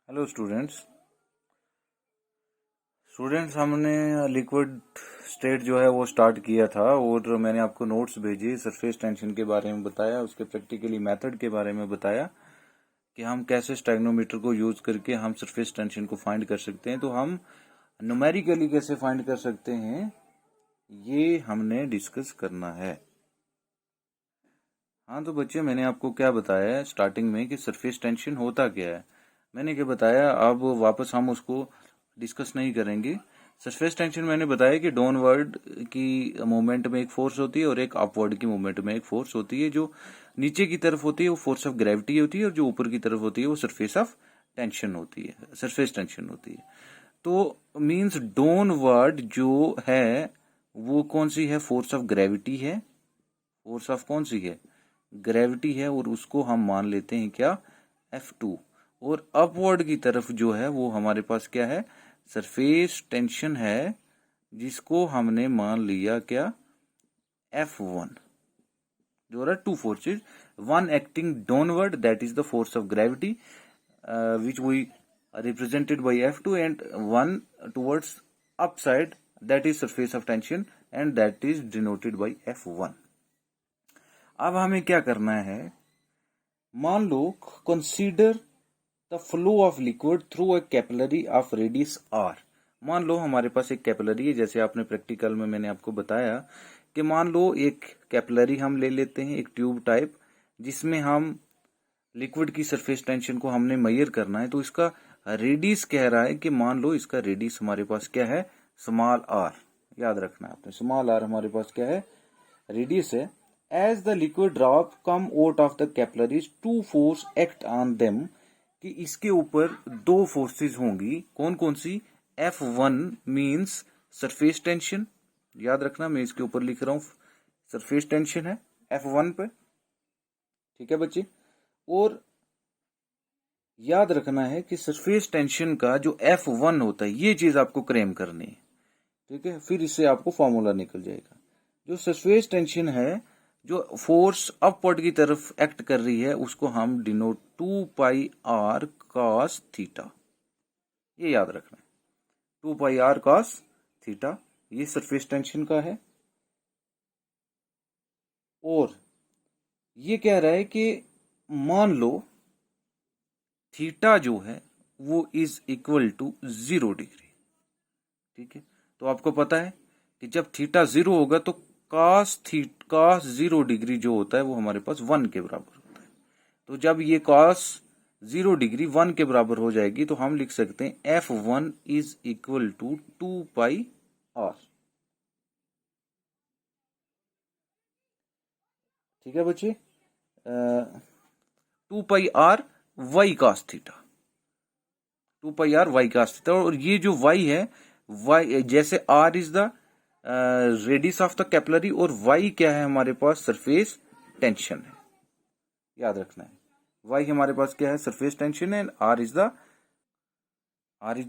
Hello students हमने liquid state जो है वो स्टार्ट किया था और मैंने आपको नोट्स भेजे, सरफेस टेंशन के बारे में बताया, उसके प्रैक्टिकली मेथड के बारे में बताया कि हम कैसे स्टैग्नोमीटर को यूज करके हम सरफेस टेंशन को फाइंड कर सकते हैं। तो हम न्यूमेरिकली कैसे फाइंड कर सकते हैं ये हमने डिस्कस करना है। हाँ तो बच्चे, मैंने आपको क्या बताया है स्टार्टिंग में कि सरफेस टेंशन होता क्या है, मैंने क्या बताया। अब वापस हम उसको डिस्कस नहीं करेंगे। सरफेस टेंशन मैंने बताया कि डाउनवर्ड की मूवमेंट में एक फोर्स होती है और एक अपवर्ड की मूवमेंट में एक फोर्स होती है। जो नीचे की तरफ होती है वो फोर्स ऑफ ग्रेविटी होती है और जो ऊपर की तरफ होती है वो सरफेस ऑफ टेंशन होती है, सरफेस टेंशन होती है। तो मींस डाउनवर्ड जो है वो कौन सी है, फोर्स ऑफ ग्रेविटी है। फोर्स ऑफ कौन सी है, ग्रेविटी है, और उसको हम मान लेते हैं क्या, F2। और अपवर्ड की तरफ जो है वो हमारे पास क्या है, सरफेस टेंशन है, जिसको हमने मान लिया क्या, F1। जो है two forces, one acting downward that is the force of gravity which we represented by F2, and one towards upside that is surface of tension and that is denoted by F1। अब हमें क्या करना है, मान low consider the flow of liquid through a capillary of radius r। मान लो हमारे पास एक capillary है, जैसे आपने प्रैक्टिकल में मैंने आपको बताया कि मान लो एक कैपिलरी हम ले लेते हैं, एक ट्यूब टाइप, जिसमें हम लिक्विड की सरफेस टेंशन को हमने मेजर करना है। तो इसका रेडियस कह रहा है कि मान लो इसका रेडियस हमारे पास क्या है, स्मॉल r। याद रखना है आपने, स्मॉल r हमारे पास क्या है, रेडियस है। As the liquid drop come out of the capillaries to force act on them, कि इसके ऊपर दो फोर्सेस होंगी, कौन कौन सी, F1 मींस सरफेस टेंशन। याद रखना, मैं इसके ऊपर लिख रहा हूं सरफेस टेंशन है F1 पे, ठीक है बच्चे। और याद रखना है कि सरफेस टेंशन का जो F1 होता है, ये चीज आपको क्लेम करनी है, ठीक है। फिर इससे आपको फॉर्मूला निकल जाएगा। जो सरफेस टेंशन है, जो फोर्स अपवर्ड की तरफ एक्ट कर रही है, उसको हम डिनोट 2πr cos थीटा, ये याद रखना है। 2πr cos थीटा ये सरफेस टेंशन का है। और ये कह रहा है कि मान लो थीटा जो है वो इज इक्वल टू 0 डिग्री, ठीक है। तो आपको पता है कि जब थीटा 0 होगा तो cos 0 डिग्री जो होता है वो हमारे पास 1 के बराबर होता है। तो जब ये cos 0 डिग्री 1 के बराबर हो जाएगी तो हम लिख सकते हैं F1 is equal to 2πr, ठीक है बच्चे। 2πr y cos theta, 2πr y cos theta. और ये जो y है, y जैसे r is the radius of the capillary और y क्या है हमारे पास, सरफेस टेंशन है। याद रखना है y हमारे पास क्या है, सरफेस टेंशन है, r is the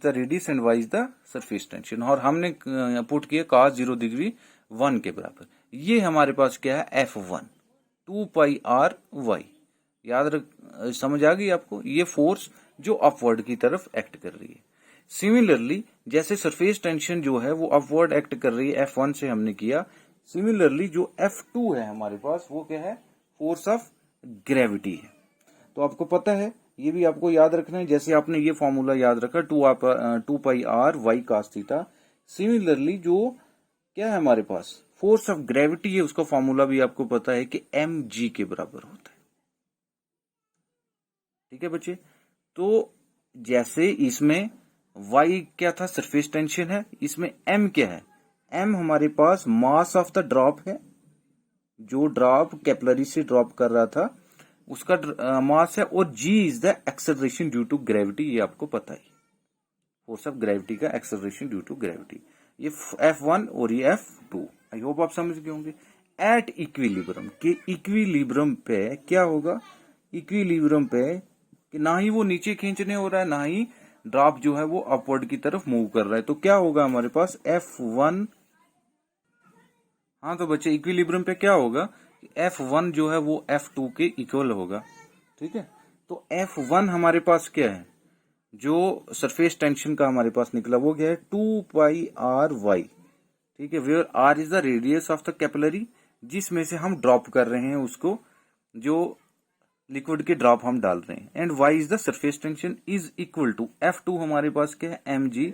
radius and y is the surface tension. और हमने पुट किया cos 0 डिग्री 1 के बराबर। ये हमारे पास क्या है, F1 2πr y। याद रख, समझ आ गई आपको, ये फोर्स जो अपवर्ड की तरफ एक्ट कर रही है। सिमिलरली जैसे सरफेस टेंशन जो है वो अपवर्ड एक्ट कर रही है, F1 से हमने किया। सिमिलरली जो F2 है हमारे पास वो क्या है, फोर्स ऑफ ग्रेविटी है। तो आपको पता है, ये भी आपको याद रखना है, जैसे आपने ये फॉर्मूला याद रखा 2πr y cos theta. Similarly जो क्या है हमारे पास, फोर्स ऑफ ग्रेविटी है, उसका फॉर्मूला भी आपको पता है कि mg के बराबर होता है, ठीक है बच्चे। तो जैसे इसमें y क्या था, सरफेस टेंशन है, इसमें m क्या है, m हमारे पास मास ऑफ द ड्रॉप है, जो ड्रॉप कैपिलरी से ड्रॉप कर रहा था उसका मास है। और g is the acceleration due to gravity, ये आपको पता है, फोर्स ऑफ ग्रेविटी का एक्सेलरेशन ड्यू टू ग्रेविटी। ये F1 और ये F2, आई होप आप समझ गए होंगे। एट इक्विलिब्रियम, के इक्विलिब्रियम पे क्या होगा, इक्विलिब्रियम पे कि ना ही वो नीचे खींचने हो रहा है, ना ही ड्रॉप जो है वो अपवर्ड की तरफ मूव कर रहा है। तो क्या होगा हमारे पास, F1, हाँ तो बच्चे इक्विलिब्रियम पे क्या होगा, F1 जो है वो F2 के इक्वल होगा, ठीक है। तो F1 हमारे पास क्या है, जो सरफेस टेंशन का हमारे पास निकला वो क्या है 2πr/y। ठीक है, where r is the radius of the capillary, जिसमें से हम ड्रॉप कर रहे हैं उसको, जो लिक्विड के ड्रॉप हम डाल रहे हैं, and y is the surface tension is equal to F2 हमारे पास क्या है mg,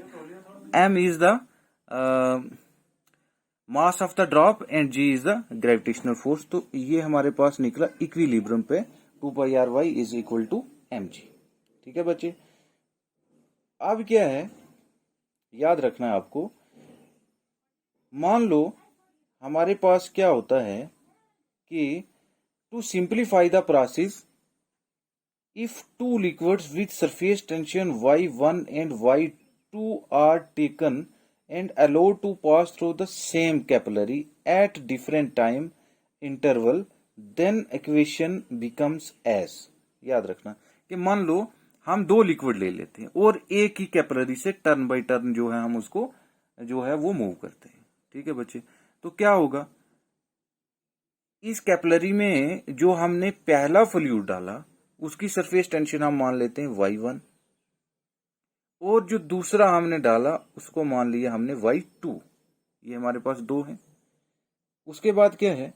m is the mass of the drop and g is the gravitational force. तो ये हमारे पास निकला इक्विलिब्रियम पे 2πr/y is equal to mg। ठीक है बच्चे, अब क्या है याद रखना है आपको, मान लो हमारे पास क्या होता है कि to simplify the process, if two liquids with surface tension y1 and y2 are taken and allowed to pass through the same capillary at different time interval, then equation becomes as। याद रखना कि मान लो हम दो liquid ले लेते हैं और एक ही कैपिलरी से टर्न बाय टर्न जो है हम उसको जो है वो मूव करते हैं। ठीक है बच्चे, तो क्या होगा, इस कैपिलरी में जो हमने पहला फ्लूइड डाला उसकी सरफेस टेंशन हम मान लेते हैं y1, और जो दूसरा हमने डाला उसको मान लिया हमने y2। ये हमारे पास दो है। उसके बाद क्या है,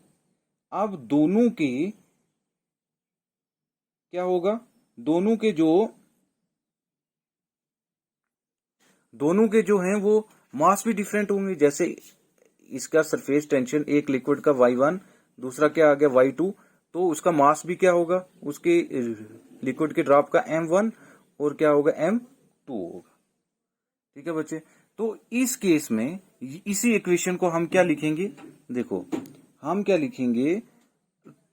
अब दोनों के क्या होगा, दोनों के जो हैं वो मास भी डिफरेंट होंगे। जैसे इसका सरफेस टेंशन एक लिक्विड का y1, दूसरा क्या आ गया y2, तो उसका मास भी क्या होगा, उसके लिक्विड के ड्रॉप का m1 और क्या होगा m2 होगा। ठीक है बच्चे, तो इस केस में इसी इक्वेशन को हम क्या लिखेंगे, देखो हम क्या लिखेंगे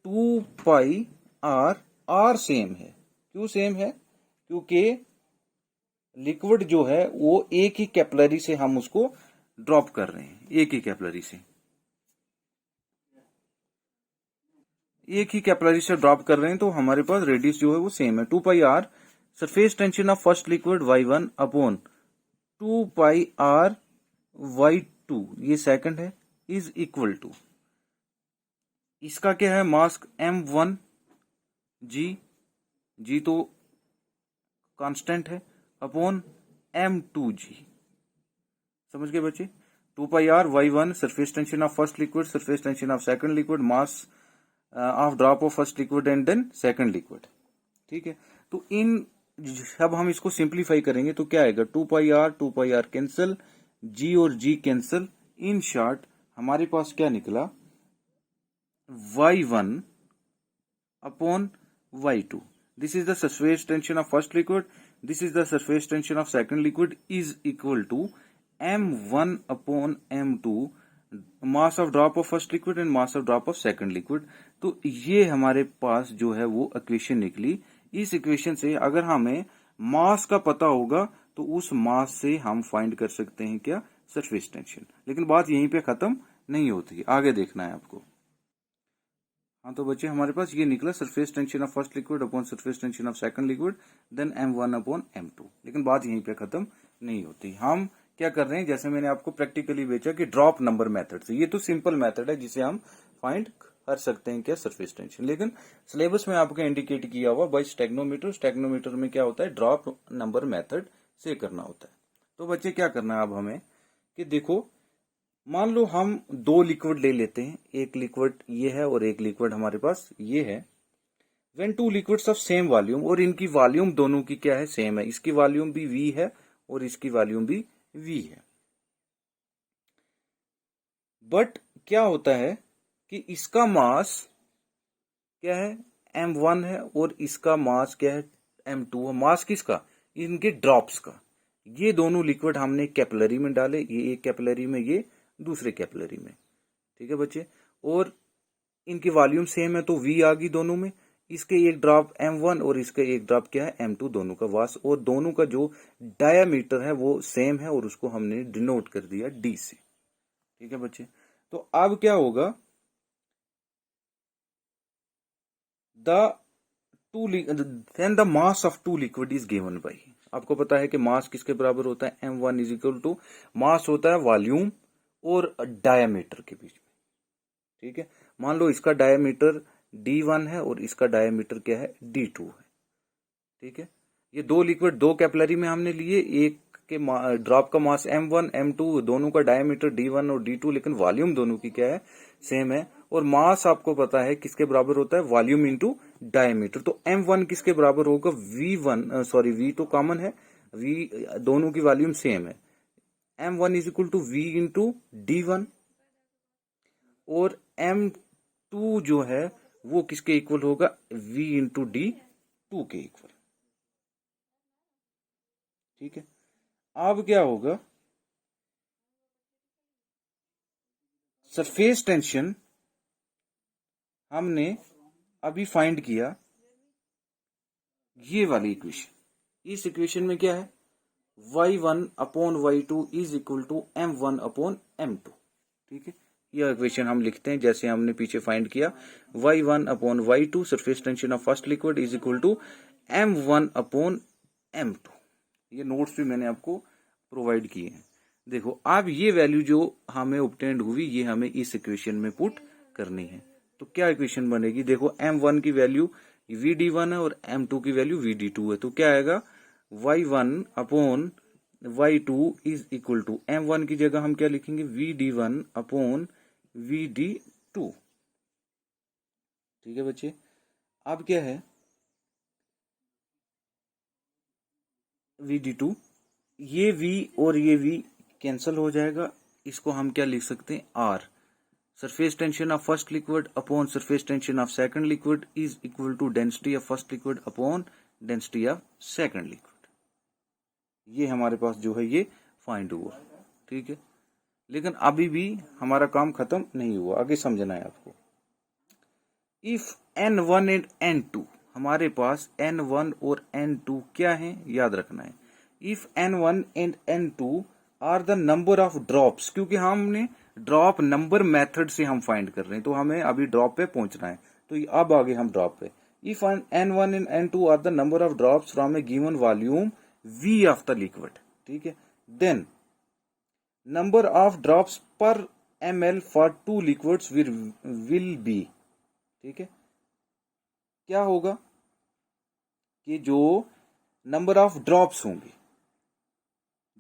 2πr, r सेम है। क्यों सेम है, क्योंकि लिक्विड जो है वो एक ही कैपिलरी से हम उसको ड्रॉप कर रहे हैं, एक ही कैपिलरी से ड्रॉप कर रहे हैं, तो हमारे पास रेडियस जो है वो सेम है 2πr surface tension of first liquid y1 upon 2πr/y2 ये सेकंड है इज इक्वल टू, इसका क्या है मास m1 g तो कांस्टेंट है, अपॉन m2g। समझ गए बच्चे, 2πr/y1 surface tension of first liquid, surface tension of second liquid, mass of drop of first liquid and then second liquid. ठीक है, तो इन जब हम इसको सिंप्लीफाई करेंगे तो क्या आएगा 2πr कैंसिल, g और g कैंसिल, इन शॉर्ट हमारे पास क्या निकला y1 upon y2। This is the surface tension of first liquid, this is the surface tension of second liquid is equal to m1 upon m2 mass of drop of first liquid and mass of drop of second liquid. तो ये हमारे पास जो है वो equation निकली। इस equation से अगर हमें मास का पता होगा तो उस मास से हम फाइंड कर सकते हैं क्या, सरफेस टेंशन। लेकिन बात यहीं पे खत्म नहीं होती, आगे देखना है आपको। हाँ तो बच्चे हमारे पास ये निकला surface tension of first liquid upon surface tension of second liquid then m1 upon m2। लेकिन बात यहीं पे खत्म नहीं होती, हम क्या कर रहे हैं, जैसे मैंने आपको प्रैक्टिकली बेचा कि ड्रॉप नंबर मेथड से, ये तो सिंपल मेथड है जिसे हम फाइंड कर सकते हैं क्या, सरफेस टेंशन। लेकिन सिलेबस में आपको इंडिकेट किया हुआ बाय स्टेगनोमीटर, स्टेगनोमीटर में क्या होता है ड्रॉप नंबर मेथड से करना होता है। तो बच्चे क्या करना है अब हमें कि देखो, मान लो हम दो लिक्विड ले लेते हैं, एक लिक्विड ये है और एक लिक्विड हमारे पास ये है। When two liquids of same volume, और इनकी वॉल्यूम दोनों की क्या है सेम है, इसकी वॉल्यूम भी v है और इसकी वॉल्यूम भी v है। बट क्या होता है कि इसका मास क्या है m1 है और इसका मास क्या है m2 है। मास किसका, इनके ड्रॉप्स का। ये दोनों लिक्विड हमने कैपिलरी में डाले, ये एक कैपिलरी में, ये दूसरे कैपिलरी में। ठीक है बच्चे, और इनकी वॉल्यूम सेम है तो v आ गई दोनों में। इसके एक ड्रॉप m1 और इसका एक ड्रॉप क्या है m2, दोनों का वास, और दोनों का जो डायामीटर है वो सेम है और उसको हमने डिनोट कर दिया d से। ठीक है बच्चे, तो अब क्या होगा, then the mass of two liquid is given by, आपको पता है कि मास किसके बराबर होता है, m1 is equal to mass होता है वॉल्यूम और डायामीटर के बीच में। ठीक है, मान लो इसका डायामीटर d1 है और इसका डायामीटर क्या है d2 है। ठीक है, ये दो लिक्विड दो कैपिलरी में हमने लिए, एक के ड्रॉप का मास m1 m2, दोनों का डायमीटर d1 और d2, लेकिन वॉल्यूम दोनों की क्या है, सेम है। और मास आपको पता है किसके बराबर होता है, वॉल्यूम इंटू डायमीटर। तो m1 किसके बराबर होगा, v1, सॉरी v तो कॉमन है, v दोनों की वॉल्यूम सेम है, m1 is equal to v into d1, और m2 जो है वो किसके इक्वल होगा, v इंटू d2 के इक्वल। ठीक है, अब क्या होगा, सरफेस टेंशन हमने अभी फाइंड किया, ये वाली इक्वेशन, इस इक्वेशन में क्या है, y1 upon y2 is equal to m1 upon m2। ठीक है, यह इक्वेशन हम लिखते हैं जैसे हमने पीछे फाइंड किया, y1 upon y2 surface tension of first liquid is equal to m1 upon m2। ये नोट्स भी मैंने आपको प्रोवाइड किए हैं। देखो अब ये वैल्यू जो हमें ऑब्टेन्ड हुई, ये हमें इस इक्वेशन में पुट करनी है। तो क्या इक्वेशन बनेगी, देखो m1 की वैल्यू vd1 है और m2 की वैल्यू vd2 है, तो क्या आएगा, y1 upon y2 is equal to, m1 की जगह हम क्या लिखेंगे, vd1 अपॉन vd2। ठीक है बच्चे, अब क्या है, vd2, ये v और ये v कैंसल हो जाएगा, इसको हम क्या लिख सकते हैं, r, surface tension of first liquid upon surface tension of second liquid is equal to density of first liquid upon density of second liquid. ये हमारे पास जो है ये फाइंड हुआ। ठीक है, लेकिन अभी भी हमारा काम खत्म नहीं हुआ, आगे समझना है आपको। इफ n1 एंड n2, हमारे पास n1 और n2 क्या है, याद रखना है। If n1 and n2 are the number of drops, क्योंकि हमने ड्रॉप नंबर मेथड से हम फाइंड कर रहे हैं, तो हमें अभी ड्रॉप पे पहुंचना है, तो अब आगे हम ड्रॉप पे। If n1 and n2 are the number of drops from a given volume v of the liquid, ठीक है, then number of drops per ml for two liquids will be. ठीक है, क्या होगा कि जो नंबर ऑफ ड्रॉप्स होंगे,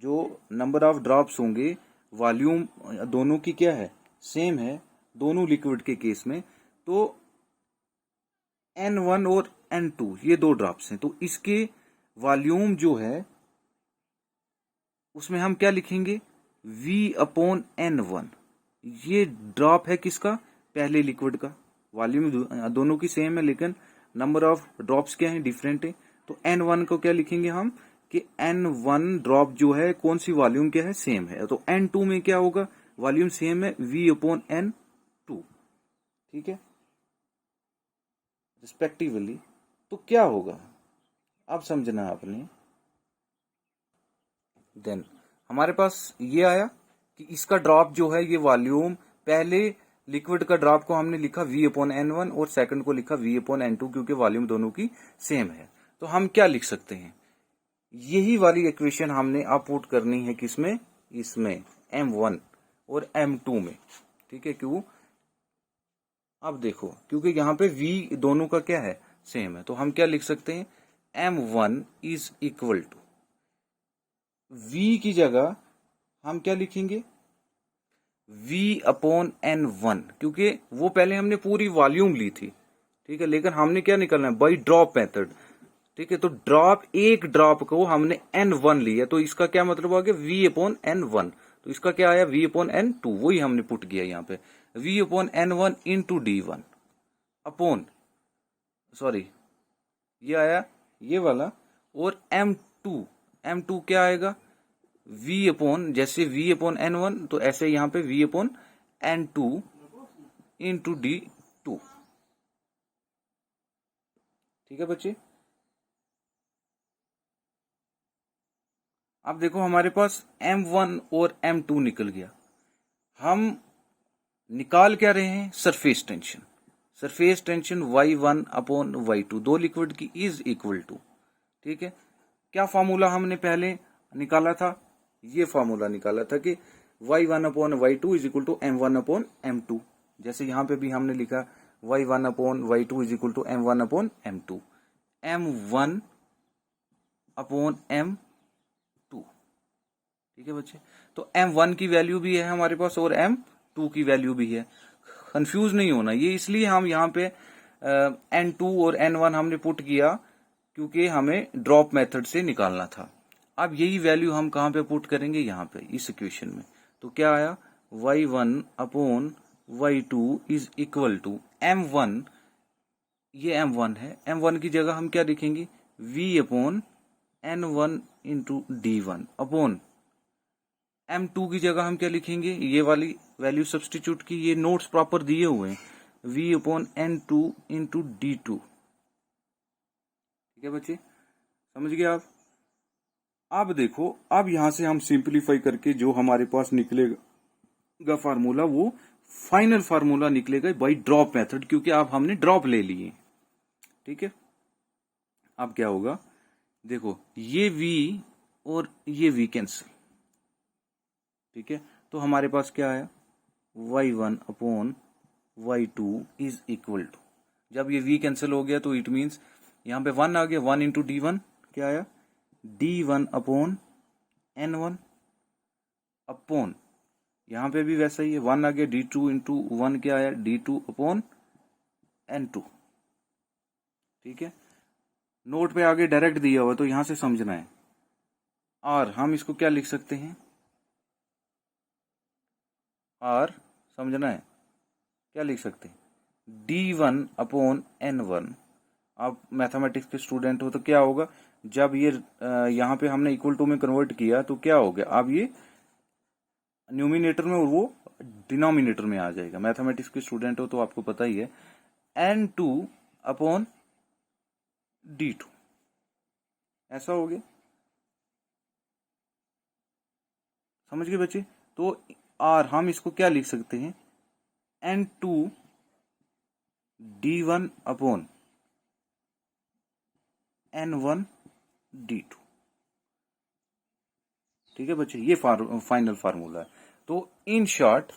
जो नंबर ऑफ ड्रॉप्स होंगे, वॉल्यूम दोनों की क्या है, सेम है दोनों लिक्विड के केस में, तो n1 और n2 ये दो ड्रॉप्स हैं, तो इसके वॉल्यूम जो है उसमें हम क्या लिखेंगे, v अपॉन n1। ये ड्रॉप है किसका, पहले लिक्विड का, वॉल्यूम दोनों की सेम है लेकिन नंबर ऑफ ड्रॉप्स क्या है, डिफरेंट है। तो n1 को क्या लिखेंगे हम कि n1 ड्रॉप जो है कौन सी वॉल्यूम क्या है, सेम है, तो n2 में क्या होगा, वॉल्यूम सेम है, v अपॉन n2। ठीक है, रिस्पेक्टिवली। तो क्या होगा, अब समझना आपने। देन हमारे पास ये आया कि इसका ड्रॉप जो है, ये वॉल्यूम, पहले लिक्विड का ड्रॉप को हमने लिखा v अपॉन n1 और सेकंड को लिखा v अपॉन n2, क्योंकि वॉल्यूम दोनों की सेम है। तो हम क्या लिख सकते हैं, यही वाली इक्वेशन हमने अब पुट करनी है किसमें, इसमें m1 और m2 में। ठीक है, क्यों, अब देखो क्योंकि यहाँ पे v दोनों का क्या है, सेम है, तो हम क्या लिख सकते हैं, m1 is equal to, v की जगह हम क्या लिखेंगे, v अपॉन n1, क्योंकि वो पहले हमने पूरी वॉल्यूम ली थी। ठीक है, लेकिन हमने क्या निकलना है, बाई ड्रॉप मेथड। ठीक है, तो ड्रॉप, एक ड्रॉप को हमने n1 लिया, तो इसका क्या मतलब आ गया, v अपॉन n1। तो इसका क्या आया, v अपॉन n2, वही हमने पुट किया यहाँ पे, v upon n1 into d1 upon, sorry ये आया ये वाला, और m2 क्या आएगा, v अपॉन, जैसे v अपॉन n1 तो ऐसे यहाँ पे v upon n2 into d2। ठीक है बच्चे, अब देखो हमारे पास m1 और m2 निकल गया, हम निकाल क्या रहे हैं, surface tension. Surface tension y1 upon y2, दो लिक्विड की इज इक्वल टू। ठीक है, क्या फॉर्मूला हमने पहले निकाला था, ये फॉर्मूला निकाला था कि y1 upon y2 is equal to m1 upon m2, जैसे यहां पे भी हमने लिखा y1 upon y2 is equal to m1 upon m2। m1 upon M2। ठीक है बच्चे, तो M1 की वैल्यू भी है हमारे पास और M2 की वैल्यू भी है। कंफ्यूज नहीं होना, ये इसलिए हम यहाँ पे N2 और N1 हमने पुट किया क्योंकि हमें ड्रॉप मेथड से निकालना था। अब यही वैल्यू हम कहाँ पे पुट करेंगे, यहाँ पे इस इक्वेशन में। तो क्या आया, y1 upon y2 is equal to M1, ये M1 है, M1 की जगह हम क्या लिखेंगे, v upon N1 into D1 upon M2 की जगह हम क्या लिखेंगे, ये वाली वैल्यू सब्सटीट्यूट की, ये नोट्स प्रॉपर दिए हुए हैं, v upon N2 into D2। ठीक है बच्चे, समझ गए आप। अब देखो, अब यहां से हम सिंप्लीफाई करके जो हमारे पास निकलेगा फार्मूला, वो फाइनल फार्मूला निकलेगा बाय ड्रॉप मेथड, क्योंकि अब हमने ड्रॉप ले लिए। ठीक है, अब क्या होगा, देखो ये v और ये v कैंसिल। ठीक है, तो हमारे पास क्या आया, y1 upon y2 is equal to, जब ये v कैंसिल हो गया तो इट मींस यहां पे 1 आ गया, 1 इंटू D1 क्या आया, D1 अपॉन N1 अपॉन, यहां पे भी वैसा ही है, 1 आ गया, D2 इंटू 1 क्या आया, D2 अपॉन N2। ठीक है, नोट पे आगे डायरेक्ट दिया हुआ तो यहां से समझना है। और हम इसको क्या लिख सकते हैं, और समझना है क्या लिख सकते हैं, D1 अपॉन N1। आप मैथमेटिक्स के स्टूडेंट हो तो क्या होगा, जब ये यहाँ पे हमने इक्वल टू में कन्वर्ट किया तो क्या हो गया, अब ये न्यूमिनेटर में और वो डिनोमिनेटर में आ जाएगा। मैथमेटिक्स के स्टूडेंट हो तो आपको पता ही है, N2 अपॉन D2 ऐसा हो गया। समझ गए बच्चे, तो और हम इसको क्या लिख सकते हैं, N2 D1 upon N1 D2। ठीक है बच्चे, ये फाइनल फार्मूला है। तो इन शॉर्ट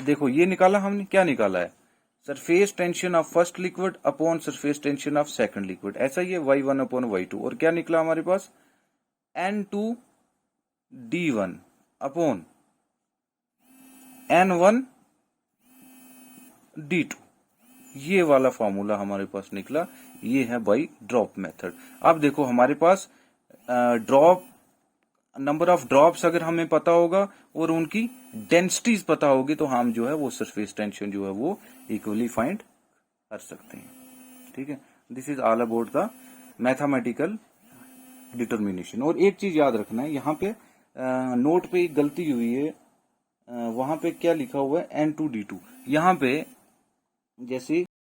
देखो, ये निकाला हमने, क्या निकाला है, surface tension of first liquid upon surface tension of second liquid, ऐसा ही है, y1 अपॉन y2। और क्या निकला हमारे पास, N2 D1 upon N1 D2, ये वाला फॉर्मूला हमारे पास निकला। ये है बाय ड्रॉप मेथड। अब देखो हमारे पास ड्रॉप, नंबर ऑफ ड्रॉप्स अगर हमें पता होगा और उनकी डेंसिटीज पता होगी तो हम जो है वो सरफेस टेंशन जो है वो इक्वली फाइंड कर सकते हैं। ठीक है, this is all about the mathematical determination. और एक चीज याद रखना है, यहाँ पे नोट पे एक गलती हुई है, वहां पे क्या लिखा हुआ है, N2 D2, यहाँ पे जैसे